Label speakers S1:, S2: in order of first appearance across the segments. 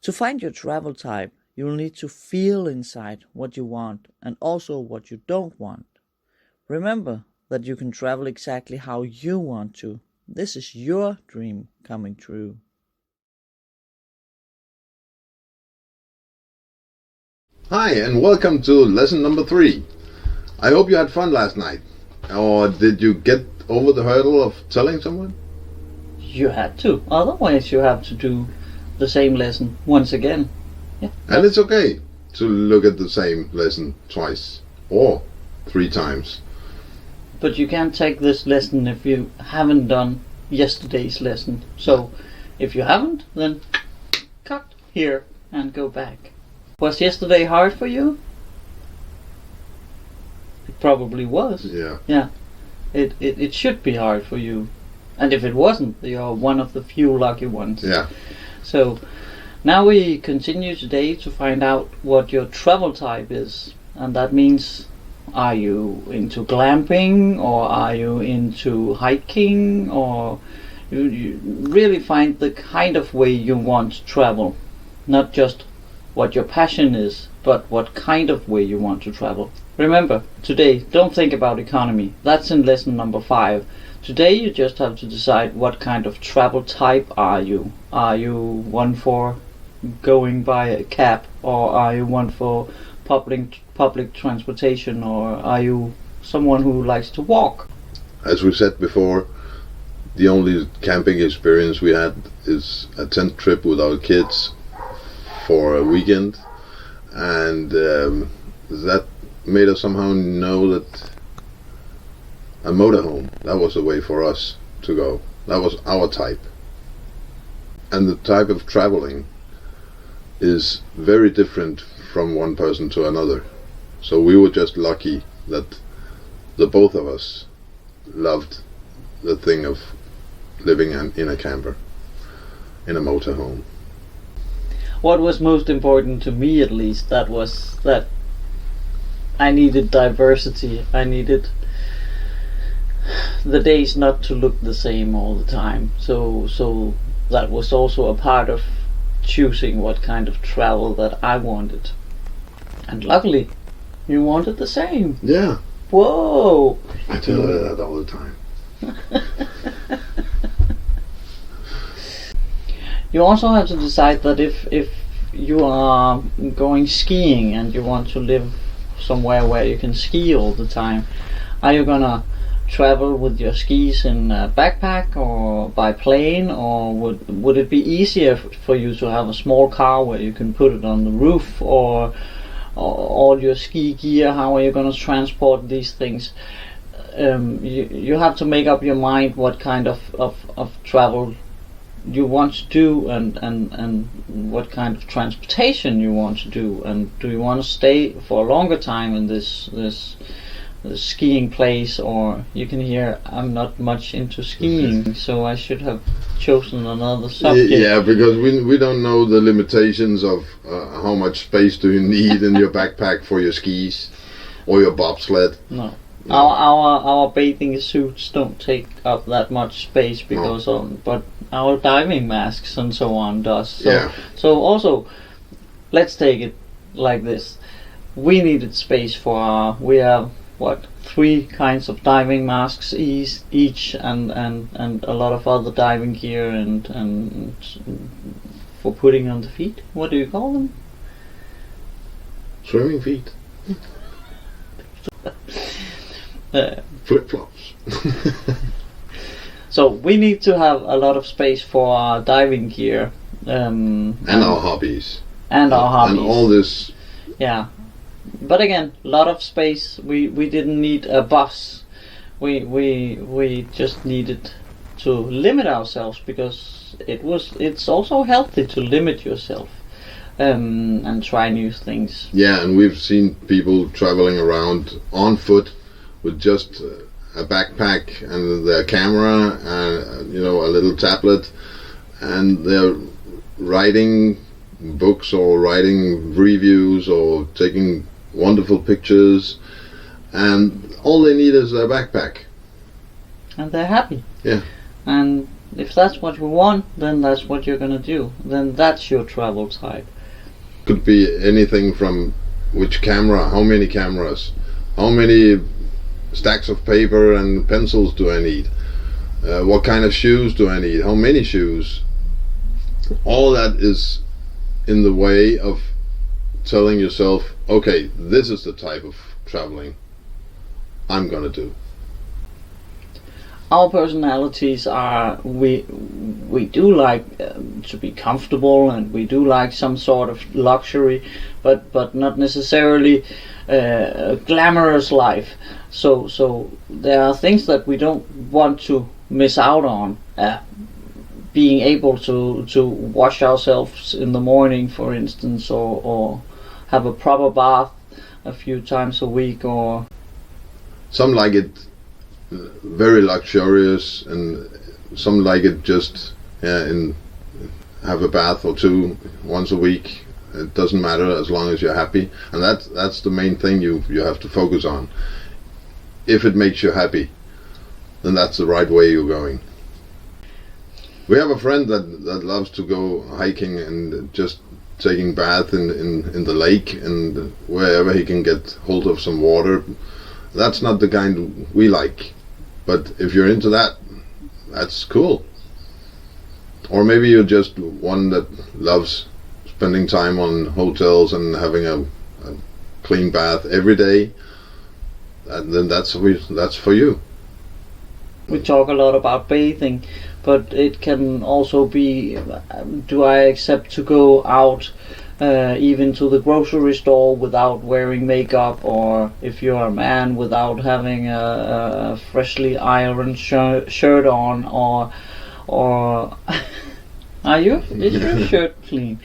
S1: To find your travel type, you will need to feel inside what you want and also what you don't want. Remember that you can travel exactly how you want to. This is your dream coming true.
S2: Hi, and welcome to lesson number 3. I hope you had fun last night. Or did you get over the hurdle of telling someone?
S1: You had to. Otherwise, you have to do the same lesson once again. Yeah.
S2: And it's okay to look at the same lesson twice or 3 times.
S1: But you can't take this lesson if you haven't done yesterday's lesson. So, if you haven't, then cut here and go back. Was yesterday hard for you? It probably was.
S2: Yeah.
S1: Yeah. It should be hard for you. And if it wasn't, you're one of the few lucky ones.
S2: Yeah.
S1: So, now we continue today to find out what your travel type is. And that means, are you into glamping, or are you into hiking, or you really find the kind of way you want to travel. Not just what your passion is, but what kind of way you want to travel. Remember, today, don't think about economy. That's in lesson number 5. Today you just have to decide what kind of travel type are you. Are you one for going by a cab, or are you one for public transportation, or are you someone who likes to walk?
S2: As we said before, the only camping experience we had is a tent trip with our kids for a weekend, and that made us somehow know that a motorhome, that was the way for us to go. That was our type. And the type of traveling is very different from one person to another. So we were just lucky that the both of us loved the thing of living in a camper, in a motorhome.
S1: What was most important to me, at least, that was that I needed diversity. I needed the days not to look the same all the time. So that was also a part of choosing what kind of travel that I wanted. And luckily, you wanted the same.
S2: Yeah.
S1: Whoa!
S2: I tell her that all the time.
S1: You also have to decide that if you are going skiing and you want to live somewhere where you can ski all the time, are you gonna travel with your skis in a backpack or by plane, or would it be easier for you to have a small car where you can put it on the roof, or all your ski gear? How are you going to transport these things? You have to make up your mind what kind of travel you want to do, and what kind of transportation you want to do, and do you want to stay for a longer time in this skiing place, or you can hear I'm not much into skiing, so I should have chosen another subject.
S2: Yeah, because we don't know the limitations of how much space do you need in your backpack for your skis or your bobsled.
S1: No. Our bathing suits don't take up that much space because but our diving masks and so on does. So,
S2: yeah.
S1: So also, let's take it like this. We needed space for we have 3 kinds of diving masks each, and a lot of other diving gear and for putting on the feet. What do you call them?
S2: Swimming feet. Flip-flops.
S1: So we need to have a lot of space for our diving gear.
S2: And our hobbies.
S1: And our hobbies.
S2: And all this.
S1: Yeah. But again, a lot of space. We didn't need a bus. We just needed to limit ourselves, because it's also healthy to limit yourself and try new things.
S2: Yeah, and we've seen people traveling around on foot with just a backpack and their camera and a little tablet, and they're writing books or writing reviews or taking wonderful pictures, and all they need is their backpack.
S1: And they're happy.
S2: Yeah.
S1: And If that's what you want, then that's what you're gonna do. Then that's your travel type.
S2: Could be anything from which camera, how many cameras, how many stacks of paper and pencils do I need, what kind of shoes do I need, how many shoes. All that is in the way of telling yourself, okay, this is the type of traveling I'm gonna do.
S1: Our personalities are, we do like to be comfortable, and we do like some sort of luxury, but not necessarily a glamorous life. So there are things that we don't want to miss out on. Being able to wash ourselves in the morning, for instance, or have a proper bath a few times a week, or
S2: some like it very luxurious, and some like it just have a bath or two once a week. It doesn't matter as long as you're happy, and that's the main thing you have to focus on. If it makes you happy, then that's the right way you're going. We have a friend that loves to go hiking and just taking bath in the lake and wherever he can get hold of some water. That's not the kind we like. But if you're into that, that's cool. Or maybe you're just one that loves spending time on hotels and having a clean bath every day. And then that's for you.
S1: We talk a lot about bathing, but it can also be, do I accept to go out even to the grocery store without wearing makeup, or if you're a man, without having a freshly ironed shirt on, or is your shirt clean?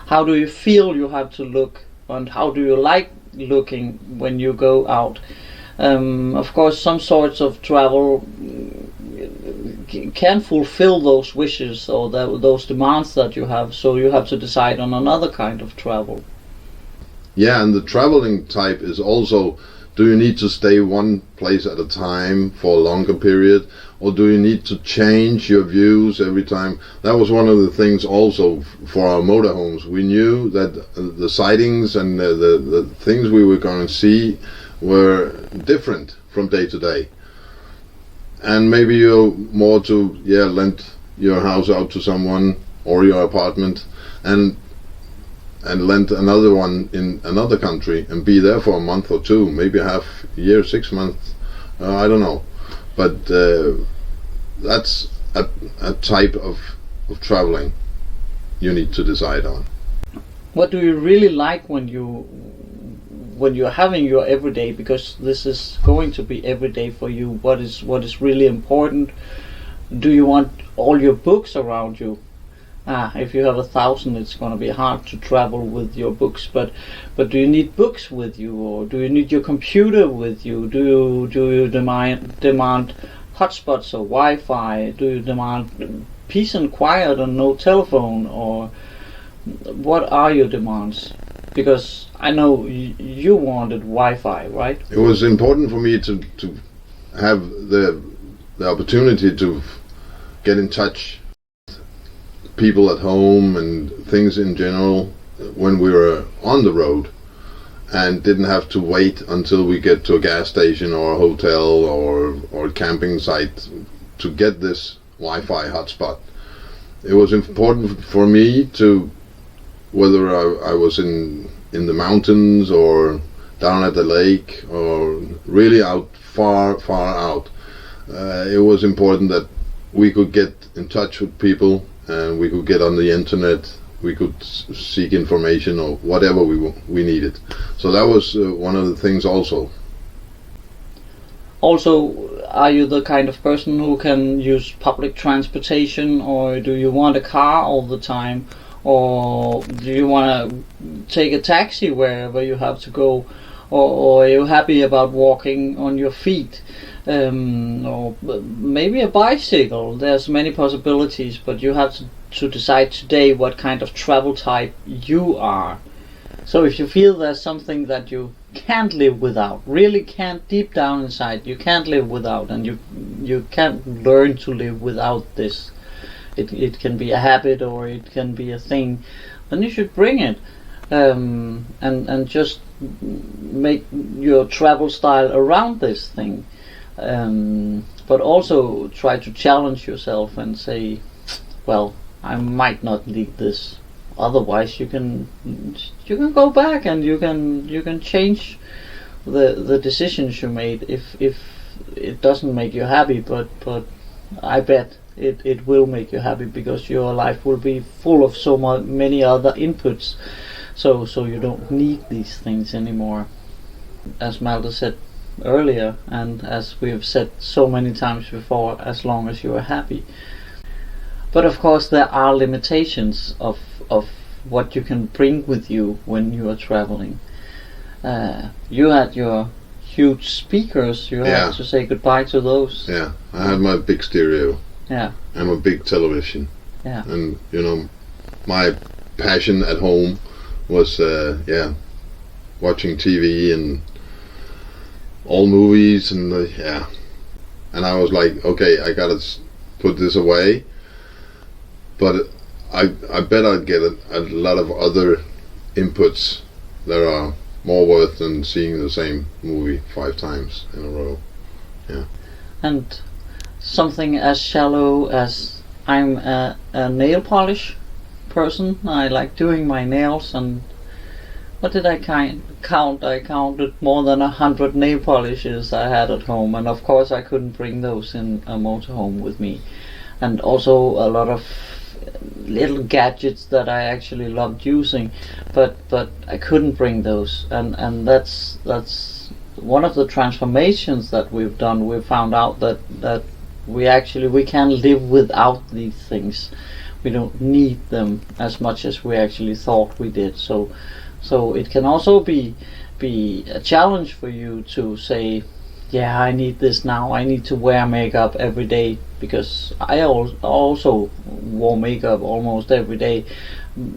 S1: How do you feel you have to look, and how do you like looking when you go out? Of course, some sorts of travel can fulfill those wishes or those demands that you have, so you have to decide on another kind of travel.
S2: Yeah, and the traveling type is also, do you need to stay one place at a time for a longer period, or do you need to change your views every time? That was one of the things also for our motorhomes. We knew that the sightings and the things we were going to see were different from day to day. And maybe you're more to lend your house out to someone, or your apartment, and lend another one in another country and be there for a month or two, maybe half a year, 6 months, I don't know. But that's a type of traveling you need to decide on.
S1: What do you really like when you're having your everyday, because this is going to be everyday for you? What is really important? Do you want all your books around you? If you have 1,000, it's going to be hard to travel with your books, but do you need books with you, or do you need your computer with you? Do you demand hotspots or Wi-Fi? Do you demand peace and quiet and no telephone, or what are your demands? Because I know you wanted Wi-Fi, right?
S2: It was important for me to have the opportunity to get in touch with people at home and things in general when we were on the road, and didn't have to wait until we get to a gas station or a hotel or a camping site to get this Wi-Fi hotspot. It was important for me to, whether I was in the mountains or down at the lake or really out far out, it was important that we could get in touch with people, and we could get on the internet, we could seek information or whatever we needed. So that was one of the things also.
S1: Also, are you the kind of person who can use public transportation, or do you want a car all the time? Or do you want to take a taxi wherever you have to go? Or are you happy about walking on your feet? Or maybe a bicycle? There's many possibilities, but you have to decide today what kind of travel type you are. So if you feel there's something that you can't live without. Really can't, deep down inside, you can't live without, and you can't learn to live without this. It can be a habit or it can be a thing. Then you should bring it, and just make your travel style around this thing. But also try to challenge yourself and say, well, I might not need this. Otherwise, you can go back and you can change the decisions you made if it doesn't make you happy. But I bet it will make you happy, because your life will be full of so many other inputs. So you don't need these things anymore. As Malte said earlier, and as we have said so many times before, as long as you are happy. But of course there are limitations of what you can bring with you when you are traveling. You had your huge speakers, you had to say goodbye to those.
S2: Yeah, I had my big stereo.
S1: Yeah.
S2: And my big television.
S1: Yeah.
S2: And my passion at home was watching TV and all movies and and I was like, okay, I gotta put this away, but I bet I'd get a lot of other inputs that are more worth than seeing the same movie 5 times in a row. Yeah.
S1: And something as shallow as I'm a nail polish person. I like doing my nails, and what did I count? I counted more than 100 nail polishes I had at home, and of course I couldn't bring those in a motorhome with me. And also a lot of little gadgets that I actually loved using, but I couldn't bring those. And that's one of the transformations that we've done. We found out that we can live without these things. We don't need them as much as we actually thought we did. So it can also be a challenge for you to say, yeah, I need this now. I need to wear makeup every day, because I also wore makeup almost every day.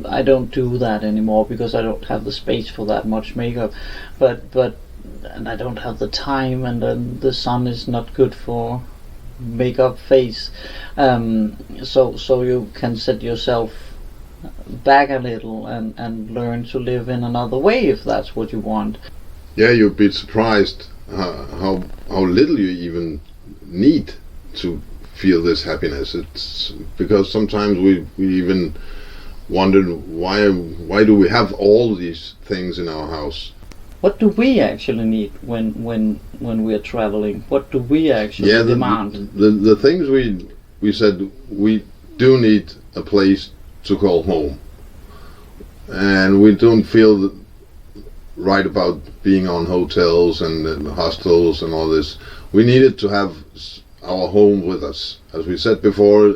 S1: I don't do that anymore because I don't have the space for that much makeup. And I don't have the time, and then the sun is not good for makeup face. So you can set yourself back a little and learn to live in another way if that's what you want.
S2: Yeah, you'd be surprised how little you even need to feel this happiness. It's because sometimes we even wondered why do we have all these things in our house.
S1: What do we actually need when we are traveling? What do we actually demand?
S2: The things we said, we do need a place to call home, and we don't feel right about being on hotels and hostels and all this. We needed to have our home with us. As we said before,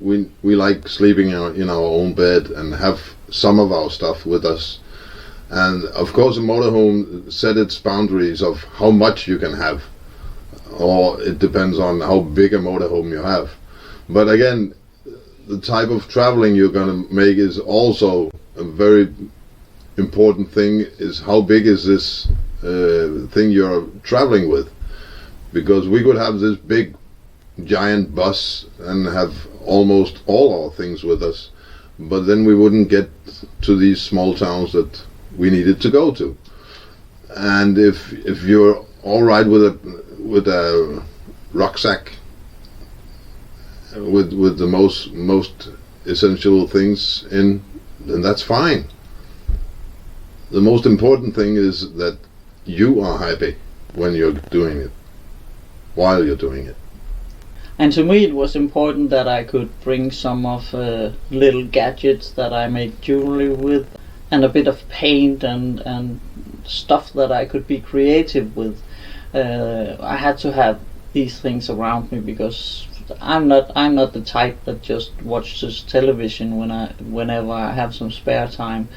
S2: we like sleeping in our own bed and have some of our stuff with us. And of course a motorhome set its boundaries of how much you can have, or it depends on how big a motorhome you have. But again, the type of traveling you're going to make is also a very important thing, is how big is this thing you're traveling with. Because we could have this big giant bus and have almost all our things with us, but then we wouldn't get to these small towns that we needed to go to. And if you're all right with a rucksack with the most essential things in, then that's fine. The most important thing is that you are happy when you're doing it, while you're doing it.
S1: And to me it was important that I could bring some of little gadgets that I make jewelry with, and a bit of paint and stuff that I could be creative with. I had to have these things around me because I'm not the type that just watches television whenever I have some spare time.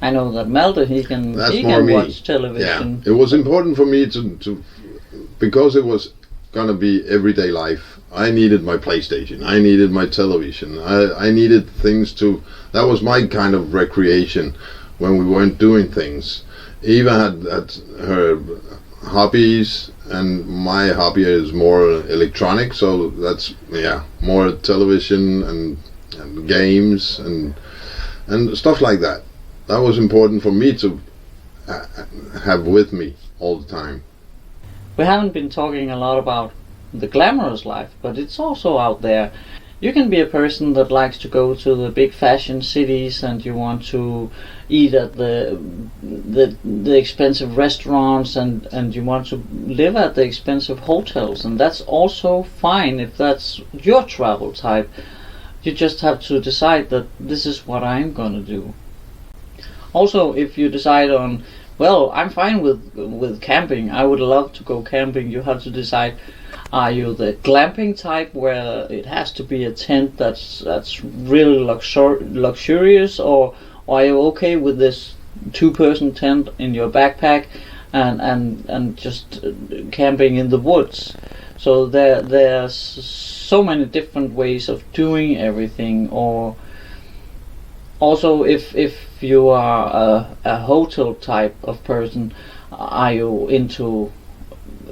S1: I know that Malte, he can watch television.
S2: Yeah. It was important for me to because it was gonna be everyday life. I needed my PlayStation, I needed my television, I needed things that was my kind of recreation when we weren't doing things. Eva had her hobbies, and my hobby is more electronic, so that's more television and games and stuff like that. That was important for me to have with me all the time.
S1: We haven't been talking a lot about the glamorous life, but it's also out there. You can be a person that likes to go to the big fashion cities, and you want to eat at the expensive restaurants, and you want to live at the expensive hotels, and that's also fine if that's your travel type. You just have to decide that this is what I'm gonna do. Also, if you decide on, well, I'm fine with camping, I would love to go camping, you have to decide, are you the glamping type where it has to be a tent that's really luxurious, or are you okay with this 2-person tent in your backpack and just camping in the woods? So there's so many different ways of doing everything. Or also, if you are a hotel type of person, are you into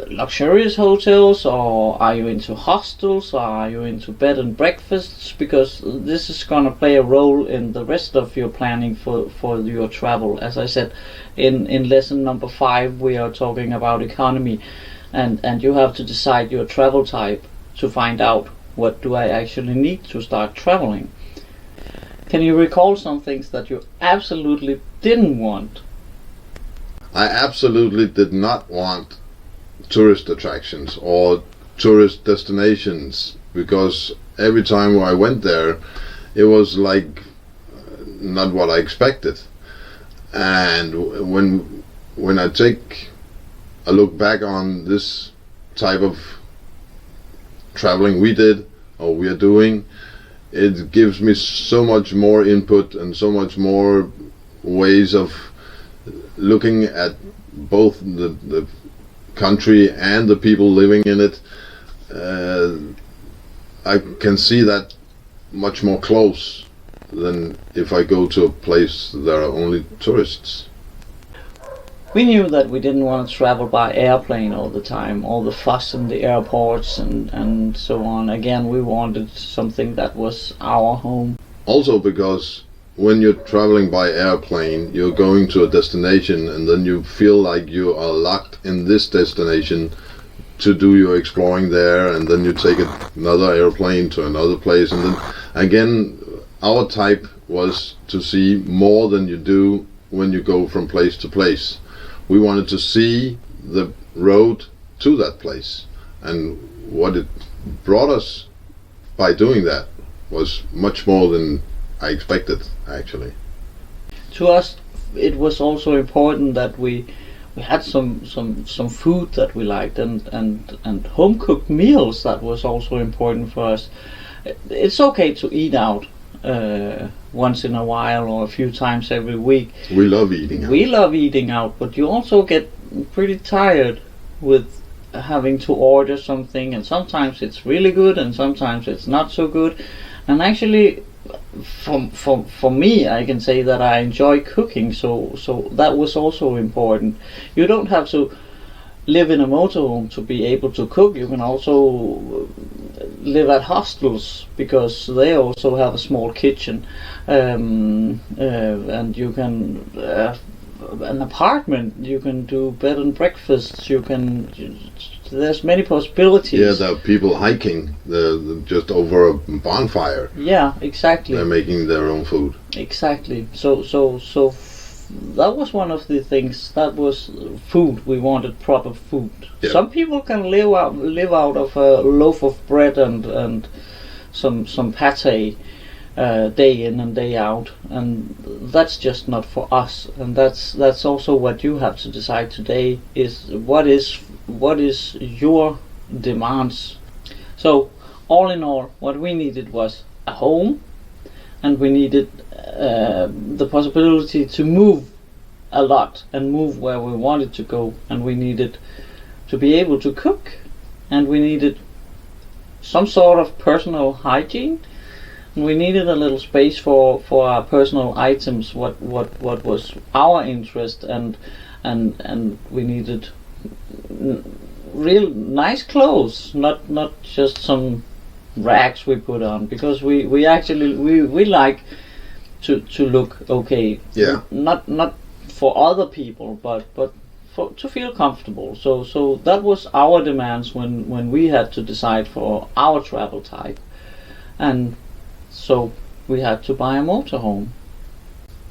S1: luxurious hotels, or are you into hostels, or are you into bed and breakfasts? Because this is going to play a role in the rest of your planning for your travel. As I said, in lesson number 5 we are talking about economy, and you have to decide your travel type to find out, what do I actually need to start traveling. Can you recall some things that you absolutely didn't want?
S2: I absolutely did not want tourist attractions or tourist destinations, because every time I went there it was like not what I expected. And when I take a look back on this type of traveling we did or we are doing, it gives me so much more input and so much more ways of looking at both the country and the people living in it. I can see that much more close than if I go to a place there are only tourists.
S1: We knew that we didn't want to travel by airplane all the time, all the fuss in the airports and so on. Again, we wanted something that was our home.
S2: Also because when you're traveling by airplane, you're going to a destination, and then you feel like you are locked in this destination to do your exploring there, and then you take another airplane to another place, and then again our type was to see more than you do when you go from place to place. We wanted to see the road to that place, and what it brought us by doing that was much more than I expected, actually.
S1: To us, it was also important that we had some food that we liked, and home cooked meals. That was also important for us. It's okay to eat out once in a while or a few times every week.
S2: We love eating out.
S1: We love eating out, but you also get pretty tired with having to order something, and sometimes it's really good and sometimes it's not so good. And actually, for me, I can say that I enjoy cooking, so that was also important. You don't have to live in a motorhome to be able to cook. You can also live at hostels, because they also have a small kitchen, and you can an apartment, you can do bed and breakfasts, there's many possibilities.
S2: Yeah, there are people hiking just over a bonfire.
S1: Yeah, exactly.
S2: They're making their own food.
S1: Exactly. So that was one of the things. That was food. We wanted proper food.
S2: Yeah.
S1: Some people can live out of a loaf of bread and some pate day in and day out, and that's just not for us. And that's also what you have to decide today, is what is your demands. So all in all, what we needed was a home, and we needed the possibility to move a lot and move where we wanted to go, and we needed to be able to cook, and we needed some sort of personal hygiene, and we needed a little space for our personal items, what was our interest, and and we needed real nice clothes, not just some rags we put on, because we actually we like to look okay.
S2: Yeah.
S1: Not for other people, but to feel comfortable. So that was our demands when we had to decide for our travel type, and so we had to buy a motorhome.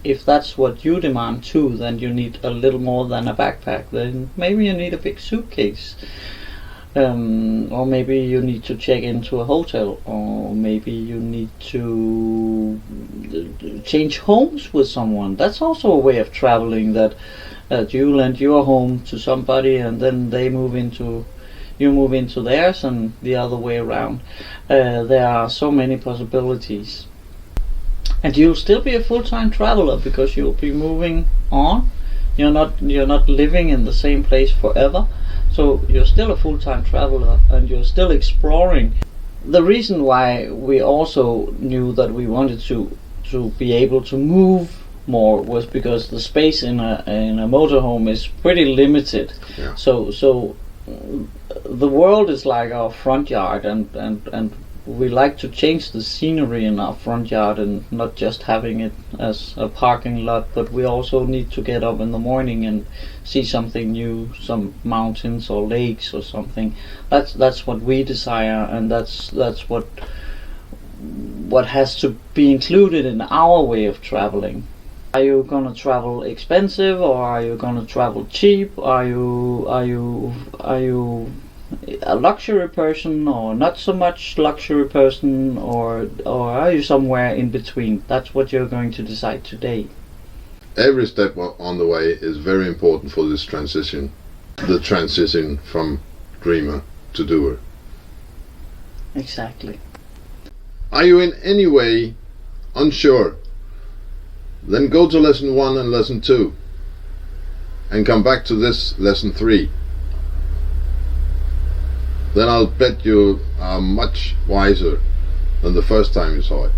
S1: If that's what you demand too, then you need a little more than a backpack. Then maybe you need a big suitcase. Or maybe you need to check into a hotel, or maybe you need to change homes with someone. That's also a way of traveling, that you lend your home to somebody and then you move into theirs, and the other way around. There are so many possibilities. And you'll still be a full-time traveler because you'll be moving on. You're not living in the same place forever. So you're still a full-time traveler and you're still exploring. The reason why we also knew that we wanted to be able to move more was because the space in a motorhome is pretty limited.
S2: Yeah.
S1: So the world is like our front yard, and we like to change the scenery in our front yard and not just having it as a parking lot, but we also need to get up in the morning and see something new, some mountains or lakes or something. That's what we desire, and that's what has to be included in our way of traveling. Are you gonna travel expensive, or are you gonna travel cheap? Are you a luxury person, or not so much luxury person, or are you somewhere in between? That's what you're going to decide today.
S2: Every step on the way is very important for this transition. The transition from dreamer to doer.
S1: Exactly.
S2: Are you in any way unsure? Then go to lesson 1 and lesson 2 and come back to this lesson 3. Then I'll bet you are much wiser than the first time you saw it.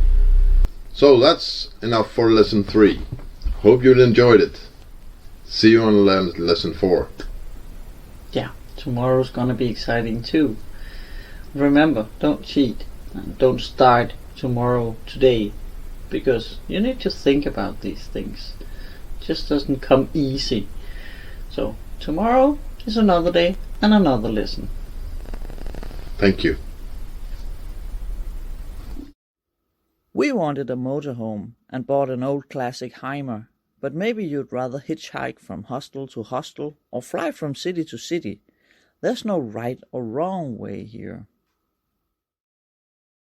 S2: So that's enough for lesson 3. Hope you enjoyed it. See you on lesson 4.
S1: Yeah, tomorrow's gonna be exciting too. Remember, don't cheat. And don't start tomorrow today, because you need to think about these things. It just doesn't come easy. So tomorrow is another day and another lesson.
S2: Thank you.
S1: We wanted a motorhome and bought an old classic Heimer, but maybe you'd rather hitchhike from hostel to hostel or fly from city to city. There's no right or wrong way here.